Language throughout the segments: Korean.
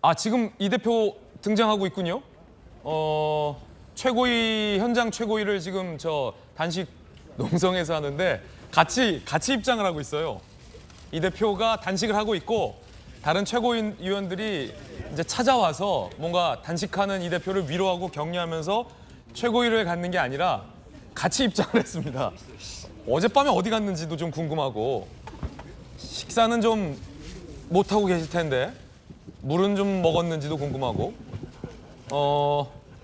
아, 지금 이 대표 등장하고 있군요. 최고위 현장 최고위를 지금 저 단식 농성에서 하는데 같이 입장을 하고 있어요. 이 대표가 단식을 하고 있고 다른 최고위원들이 이제 찾아와서 뭔가 단식하는 이 대표를 위로하고 격려하면서 최고위를 갖는 게 아니라 같이 입장을 했습니다. 어젯밤에 어디 갔는지도 좀 궁금하고 식사는 좀 못하고 계실 텐데 물은 좀 먹었는지도 궁금하고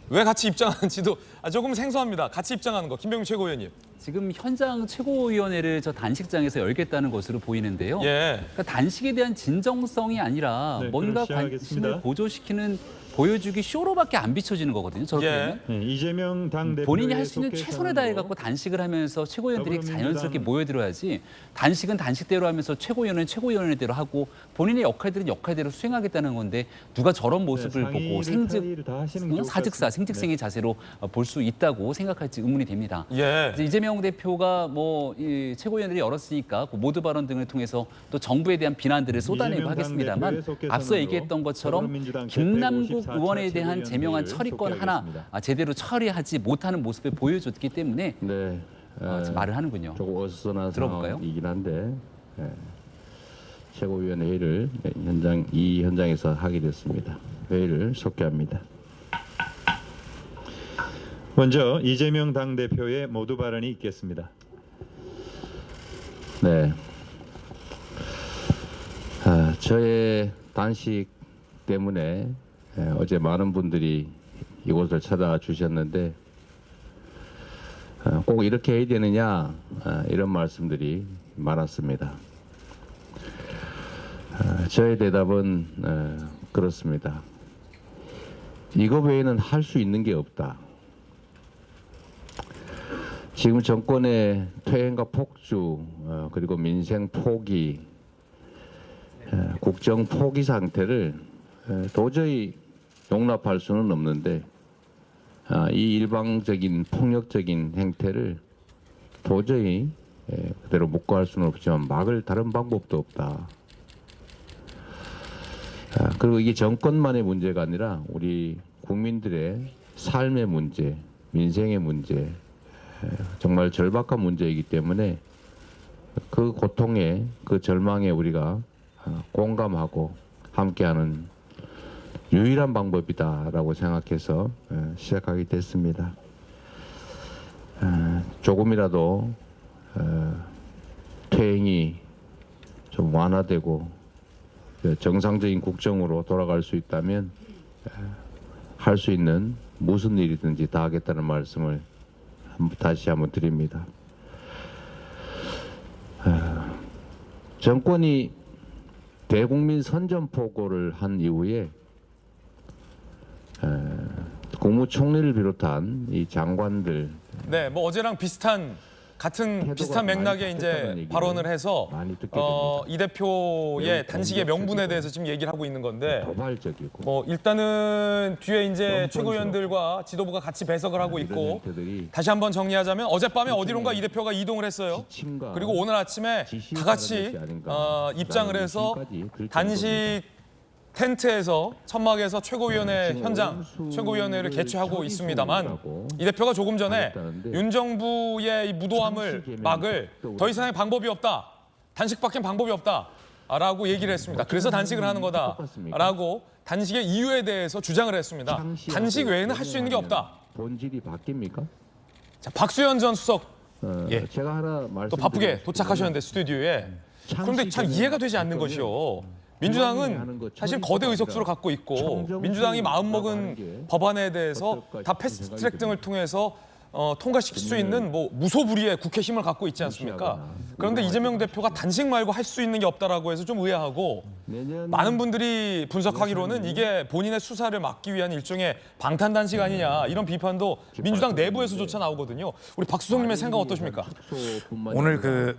왜 같이 입장하는지도 조금 생소합니다. 같이 입장하는 거 김병민 최고위원님. 지금 현장 최고위원회를 저 단식장에서 열겠다는 것으로 보이는데요. 예. 그러니까 단식에 대한 진정성이 아니라 뭔가 관심을 보여주기 쇼로밖에 안 비춰지는 거거든요. 저렇게 되면. 네, 이재명 당대표 본인이 할 수 있는 최선을 다해갖고 단식을 하면서 최고위원들이 자연스럽게 모여들어야지 단식은 단식대로 하면서 최고위원은 최고위원회대로 하고 본인의 역할들은 역할대로 수행하겠다는 건데 누가 저런 모습을 보고 사직사, 생직생의 자세로 볼 수 있다고 생각할지 의문이 됩니다. 예. 이재명 대표가 이 최고위원들이 열었으니까 그 모두 발언 등을 통해서 또 정부에 대한 비난들을 쏟아내고 하겠습니다만 앞서 얘기했던 것처럼 김남국 의원에 대한 제명안 처리권 하나 제대로 처리하지 못하는 모습을 보여줬기 때문에 말을 하는군요. 조금 어수선한 들어볼까요? 상황이긴 한데 최고위원 회의를 이 현장에서 하게 됐습니다. 회의를 속개합니다. 먼저 이재명 당대표의 모두 발언이 있겠습니다. 네. 저의 단식 때문에 어제 많은 분들이 이곳을 찾아주셨는데 꼭 이렇게 해야 되느냐 이런 말씀들이 많았습니다. 저의 대답은 그렇습니다. 이거 외에는 할 수 있는 게 없다. 지금 정권의 퇴행과 폭주 그리고 민생 포기, 국정 포기 상태를 도저히 용납할 수는 없는데 이 일방적인 폭력적인 행태를 도저히 그대로 묵과할 수는 없지만 막을 다른 방법도 없다. 그리고 이게 정권만의 문제가 아니라 우리 국민들의 삶의 문제, 민생의 문제, 정말 절박한 문제이기 때문에 그 고통에, 그 절망에 우리가 공감하고 함께하는 유일한 방법이다라고 생각해서 시작하게 됐습니다. 조금이라도 퇴행이 좀 완화되고 정상적인 국정으로 돌아갈 수 있다면 할 수 있는 무슨 일이든지 다 하겠다는 말씀을 다시 한번 드립니다. 정권이 대국민 선전포고를 한 이후에 국무총리를 비롯한 이 장관들 네, 뭐 어제랑 비슷한 맥락의 이제 발언을 해서 이 대표의 단식의 명분에 대해서 지금 얘기를 하고 있는 건데 뭐 일단은 뒤에 이제 최고위원들과 지도부가 같이 배석을 하고 있고 다시 한번 정리하자면 어젯밤에 어디론가 이 대표가 이동을 했어요. 그리고 오늘 아침에 다 같이 입장을 해서 단식 텐트에서 천막에서 최고위원회 현장 최고위원회를 개최하고 있습니다만 이 대표가 조금 전에 윤 정부의 이 무도함을 막을 더 이상의 방법이 없다. 단식밖엔 방법이 없다라고 얘기를 했습니다. 그래서 단식을 하는 거다라고 단식의 이유에 대해서 주장을 했습니다. 단식 외에는 할 수 있는 게 없다. 본질이 바뀝니까? 자, 박수현 전 수석 제가 하나 또 바쁘게 도착하셨는데 스튜디오에 그런데 참 이해가 되지 않는 것이요. 민주당은 사실 거대 의석수를 갖고 있고 민주당이 마음먹은 법안에 대해서 다 패스트트랙 등을 통해서 통과시킬 수 있는 뭐 무소불위의 국회 힘을 갖고 있지 않습니까? 그런데 이재명 대표가 단식 말고 할 수 있는 게 없다라고 해서 좀 의아하고 많은 분들이 분석하기로는 이게 본인의 수사를 막기 위한 일종의 방탄단식 아니냐 이런 비판도 민주당 내부에서조차 나오거든요. 우리 박수성님의 생각 어떠십니까? 오늘 그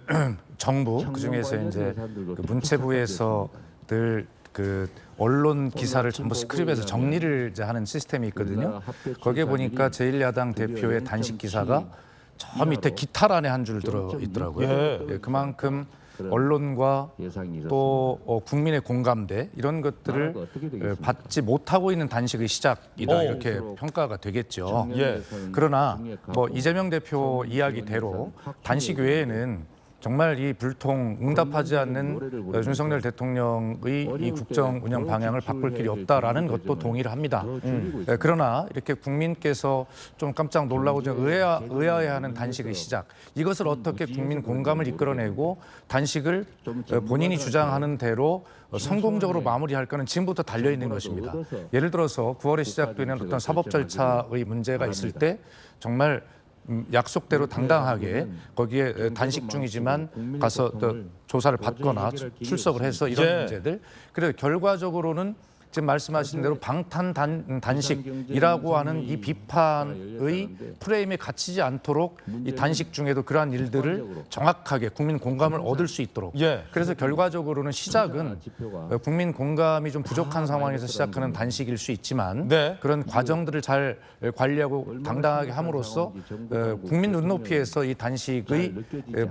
정부 그중에서 이제 그 문체부에서 늘 그 언론 기사를 전부 스크립에서 정리를 이제 하는 시스템이 있거든요. 거기에 보니까 제1야당 대표의 단식 기사가 저 밑에 기탈 안에 한 줄 들어 있더라고요. 그만큼 언론과 예상이 또 국민의 공감대 이런 것들을 받지 못하고 있는 단식의 시작이다 이렇게 평가가 되겠죠. 예. 그러나 뭐 이재명 대표 이야기대로 단식 외에는 정말 이 불통 응답하지 않는 윤석열 대통령의 이 국정 운영 방향을 바꿀 길이 없다라는 것도 동의를 합니다. 그러나 이렇게 국민께서 좀 깜짝 놀라고 좀 의아해하는 단식의 시작, 이것을 어떻게 국민 공감을 이끌어내고 단식을 본인이 주장하는 대로 성공적으로 마무리할 거는 지금부터 달려 있는 것입니다. 예를 들어서 9월에 시작되는 어떤 사법 절차의 문제가 있을 때 정말 약속대로 당당하게 거기에 단식 중이지만 가서 또 조사를 받거나 출석을 해서 이런 문제들, 그래서 결과적으로는 지금 말씀하신 대로 방탄 단식이라고 하는 이 비판의 프레임에 갇히지 않도록 이 단식 중에도 그러한 일들을 정확하게 국민 공감을 얻을 수 있도록, 그래서 결과적으로는 시작은 국민 공감이 좀 부족한 상황에서 시작하는 단식일 수 있지만 그런 과정들을 잘 관리하고 당당하게 함으로써 국민 눈높이에서 이 단식의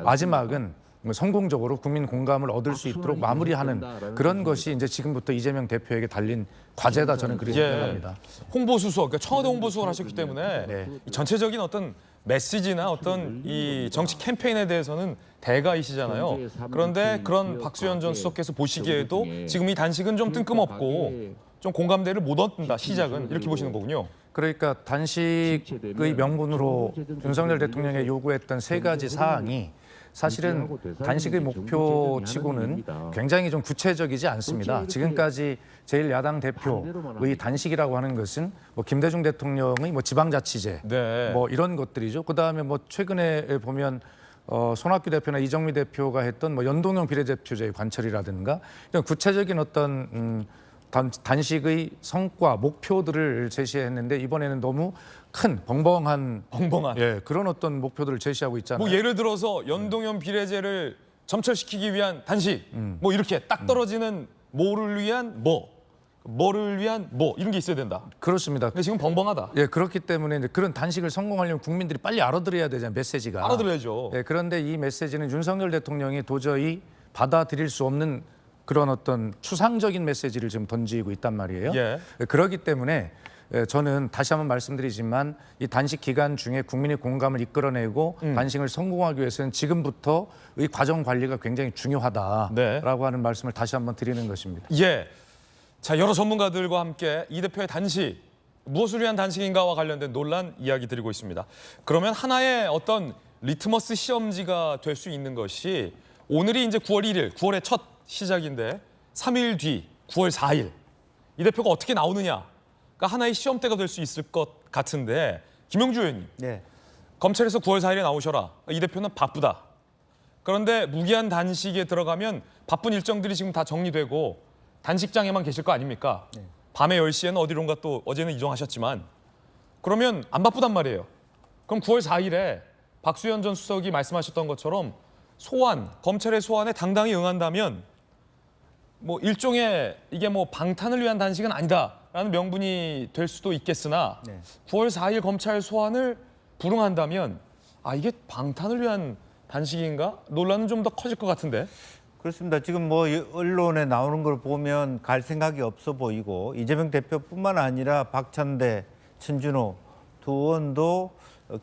마지막은 성공적으로 국민 공감을 얻을 수 있도록 마무리하는 그런 것이 이제 지금부터 이재명 대표에게 달린 과제다, 저는 그렇게 생각합니다. 홍보수석, 그러니까 청와대 홍보수석을 하셨기 때문에 이 전체적인 어떤 메시지나 어떤 이 정치 캠페인에 대해서는 대가이시잖아요. 그런데 그런 박수현 전 수석께서 보시기에도 지금 이 단식은 좀 뜬금없고 좀 공감대를 못 얻는다, 시작은, 이렇게 보시는 거군요. 그러니까 단식의 명분으로 윤석열 대통령이 요구했던 3가지 사항이 사실은 단식의 목표치고는 굉장히 좀 구체적이지 않습니다. 지금까지 제1야당 대표의 단식이라고 하는 것은 뭐 김대중 대통령의 뭐 지방자치제 뭐 이런 것들이죠. 그다음에 뭐 최근에 보면 손학규 대표나 이정미 대표가 했던 뭐 연동형 비례대표제의 관철이라든가 이런 구체적인 어떤 단식의 성과, 목표들을 제시했는데 이번에는 너무 큰 벙벙한 그런 어떤 목표들을 제시하고 있잖아요. 뭐 예를 들어서 연동형 비례제를 점철시키기 위한 단식, 뭐 이렇게 딱 떨어지는 뭐를 위한 뭐를 위한 이런 게 있어야 된다. 그렇습니다. 근데 지금 벙벙하다. 그렇기 때문에 이제 그런 단식을 성공하려면 국민들이 빨리 알아들어야 되잖아요, 메시지가. 알아들어야죠. 그런데 이 메시지는 윤석열 대통령이 도저히 받아들일 수 없는 그런 어떤 추상적인 메시지를 지금 던지고 있단 말이에요. 그렇기 때문에 저는 다시 한번 말씀드리지만 이 단식 기간 중에 국민의 공감을 이끌어내고 단식을 성공하기 위해서는 지금부터의 과정 관리가 굉장히 중요하다라고 하는 말씀을 다시 한번 드리는 것입니다. 자, 여러 전문가들과 함께 이 대표의 단식, 무엇을 위한 단식인가와 관련된 논란 이야기 드리고 있습니다. 그러면 하나의 어떤 리트머스 시험지가 될 수 있는 것이 오늘이 이제 9월 1일, 9월의 첫 시작인데 3일 뒤 9월 4일 이 대표가 어떻게 나오느냐가 하나의 시험대가 될 수 있을 것 같은데, 김영주 의원님, 검찰에서 9월 4일에 나오셔라. 이 대표는 바쁘다. 그런데 무기한 단식에 들어가면 바쁜 일정들이 지금 다 정리되고 단식장에만 계실 거 아닙니까? 밤에 10시에는 어디론가 또 어제는 이동하셨지만, 그러면 안 바쁘단 말이에요. 그럼 9월 4일에 박수현 전 수석이 말씀하셨던 것처럼 검찰의 소환에 당당히 응한다면 뭐 일종의 이게 뭐 방탄을 위한 단식은 아니다라는 명분이 될 수도 있겠으나 9월 4일 검찰 소환을 불응한다면 이게 방탄을 위한 단식인가? 논란은 좀 더 커질 것 같은데. 그렇습니다. 지금 뭐 언론에 나오는 걸 보면 갈 생각이 없어 보이고, 이재명 대표뿐만 아니라 박찬대, 천준호 두 의원도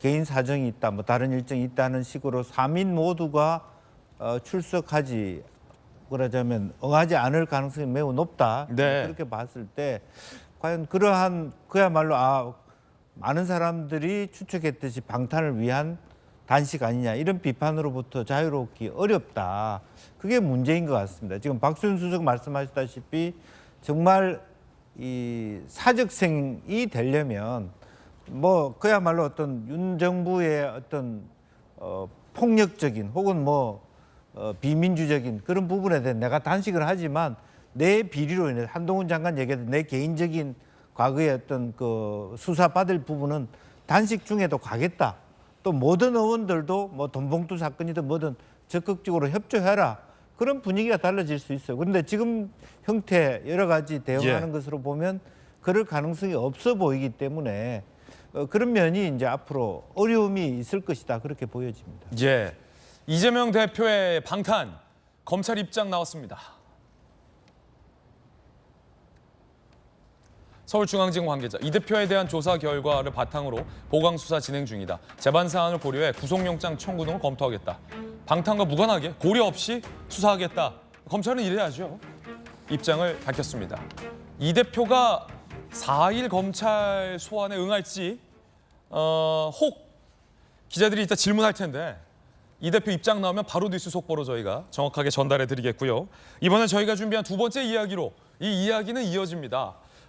개인 사정이 있다, 뭐 다른 일정이 있다는 식으로 3인 모두가 출석하지, 그러자면 응하지 않을 가능성이 매우 높다. 그렇게 봤을 때 과연 그러한 그야말로 많은 사람들이 추측했듯이 방탄을 위한 단식 아니냐, 이런 비판으로부터 자유롭기 어렵다. 그게 문제인 것 같습니다. 지금 박수현 수석 말씀하셨다시피 정말 이 사적생이 되려면 뭐 그야말로 어떤 윤 정부의 어떤 폭력적인 혹은 비민주적인 그런 부분에 대해 내가 단식을 하지만 내 비리로 인해 한동훈 장관 얘기했던 내 개인적인 과거의 어떤 그 수사받을 부분은 단식 중에도 가겠다. 또 모든 의원들도 뭐 돈봉투 사건이든 뭐든 적극적으로 협조해라. 그런 분위기가 달라질 수 있어요. 그런데 지금 형태 여러 가지 대응하는 것으로 보면 그럴 가능성이 없어 보이기 때문에 그런 면이 이제 앞으로 어려움이 있을 것이다, 그렇게 보여집니다. 이재명 대표의 방탄, 검찰 입장 나왔습니다. 서울중앙지검 관계자, 이 대표에 대한 조사 결과를 바탕으로 보강 수사 진행 중이다. 재반 사안을 고려해 구속영장 청구 등을 검토하겠다. 방탄과 무관하게 고려 없이 수사하겠다. 검찰은 이래야죠. 입장을 밝혔습니다. 이 대표가 4일 검찰 소환에 응할지 혹 기자들이 이따 질문할 텐데 이 대표 입장 나오면 바로 뉴스 속보로 저희가 정확하게 전달해 드리겠고요. 이번에 저희가 준비한 두 번째 이야기로 이 이야기는 이어집니다.